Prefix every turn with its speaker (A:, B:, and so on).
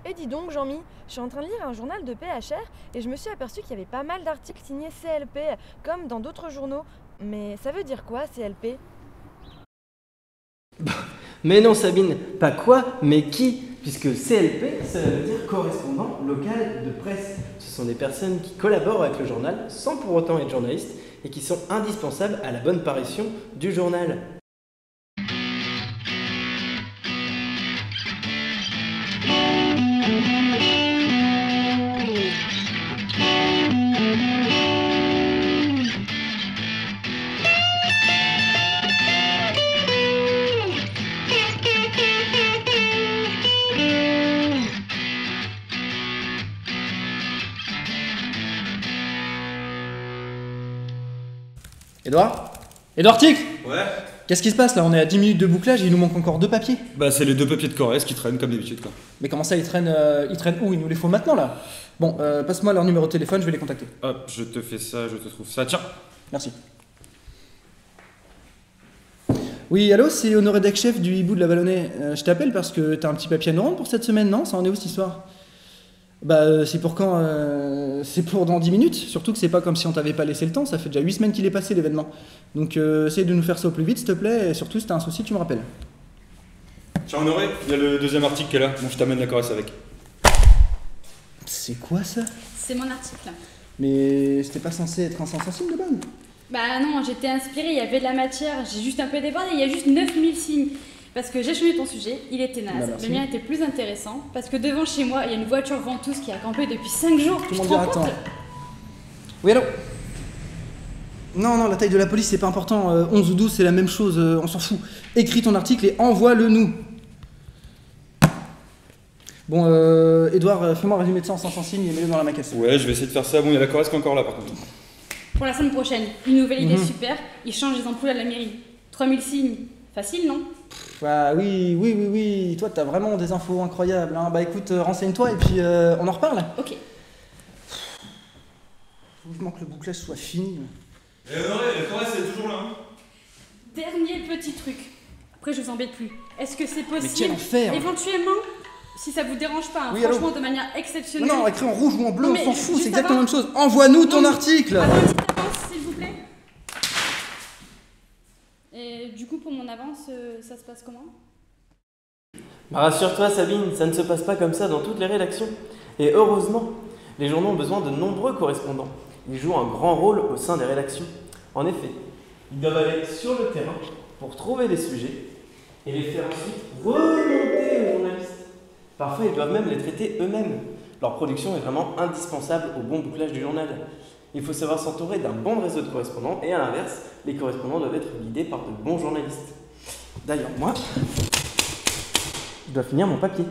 A: Et dis donc Jean-Mi, je suis en train de lire un journal de PHR et je me suis aperçu qu'il y avait pas mal d'articles signés CLP, comme dans d'autres journaux. Mais ça veut dire quoi CLP?
B: Mais non Sabine, pas quoi, mais qui? Puisque CLP, ça veut dire correspondant local de presse. Ce sont des personnes qui collaborent avec le journal sans pour autant être journalistes et qui sont indispensables à la bonne parution du journal.
C: Edouard Tic.
D: Ouais.
C: Qu'est-ce qui se passe là? On est à 10 minutes de bouclage et il nous manque encore 2 papiers.
D: Bah c'est les 2 papiers de Corrèze qui traînent comme d'habitude quoi.
C: Mais comment ça, ils traînent où? Il nous les faut maintenant là. Bon, passe-moi leur numéro de téléphone, je vais les contacter.
D: Hop, je te fais ça, je te trouve ça. Tiens.
C: Merci. Oui, allô, c'est Honoré Deck-Chef du Hibou de la Vallonnée. Je t'appelle parce que t'as un petit papier à nous rendre pour cette semaine, non? Ça en est où cette histoire? Bah, c'est pour quand? C'est pour dans 10 minutes. Surtout que c'est pas comme si on t'avait pas laissé le temps. Ça fait déjà 8 semaines qu'il est passé l'événement. Donc, essaye de nous faire ça au plus vite, s'il te plaît. Et surtout, si t'as un souci, tu me rappelles.
D: Tiens Honoré, il y a le deuxième article qui est là. Bon, je t'amène la Corrèze avec.
C: C'est quoi ça?
E: C'est mon article.
C: Mais c'était pas censé être insensible de base?
E: Bah non, j'étais inspirée, il y avait de la matière, j'ai juste un peu débordé, il y a juste 9000 signes. Parce que j'ai changé ton sujet, il était naze,
C: Bah,
E: le mien était plus intéressant, parce que devant chez moi, il y a une voiture ventouse qui a campé depuis 5 jours.
C: Tout le
E: Tu
C: monde
E: te rends
C: dit
E: compte?
C: attends. Oui, allô? Non, la taille de la police, c'est pas important. 11 ou 12, c'est la même chose, on s'en fout. Écris ton article et envoie-le nous. Bon, Edouard, fais-moi un résumé de ça en sans signe et mets-le dans la maquette.
D: Ouais, je vais essayer de faire ça. Bon, il y a la Corrèze qui est encore là par contre.
E: Pour la semaine prochaine, une nouvelle idée super, ils changent les ampoules à la mairie. 3000 signes, facile non?
C: Ah oui, toi t'as vraiment des infos incroyables, hein. Bah écoute, renseigne-toi et puis on en reparle.
E: Ok.
C: Vivement que le bouclage soit fini.
D: Et Honoré, la Corrèze c'est toujours là hein?
E: Dernier petit truc, après je vous embête plus. Est-ce que c'est
C: Mais quel
E: possible,
C: enfer!
E: éventuellement, si ça vous dérange pas, hein,
C: Oui,
E: franchement
C: allô?
E: de manière exceptionnelle...
C: Non, écrit en rouge ou en bleu,
E: Non,
C: on
E: mais
C: s'en fout,
E: juste
C: c'est exactement
E: avant-
C: la même chose. Envoie-nous ton
E: Non,
C: article!
E: Avant une petite avance, s'il vous plaît. Et du coup, pour mon avance, ça se passe comment?
B: Bah, rassure-toi Sabine, ça ne se passe pas comme ça dans toutes les rédactions. Et heureusement, les journaux ont besoin de nombreux correspondants. Ils jouent un grand rôle au sein des rédactions. En effet, ils doivent aller sur le terrain pour trouver des sujets et les faire ensuite remonter aux journalistes. Parfois, ils doivent même les traiter eux-mêmes. Leur production est vraiment indispensable au bon bouclage du journal. Il faut savoir s'entourer d'un bon réseau de correspondants et à l'inverse, les correspondants doivent être guidés par de bons journalistes. D'ailleurs, moi, je dois finir mon papier.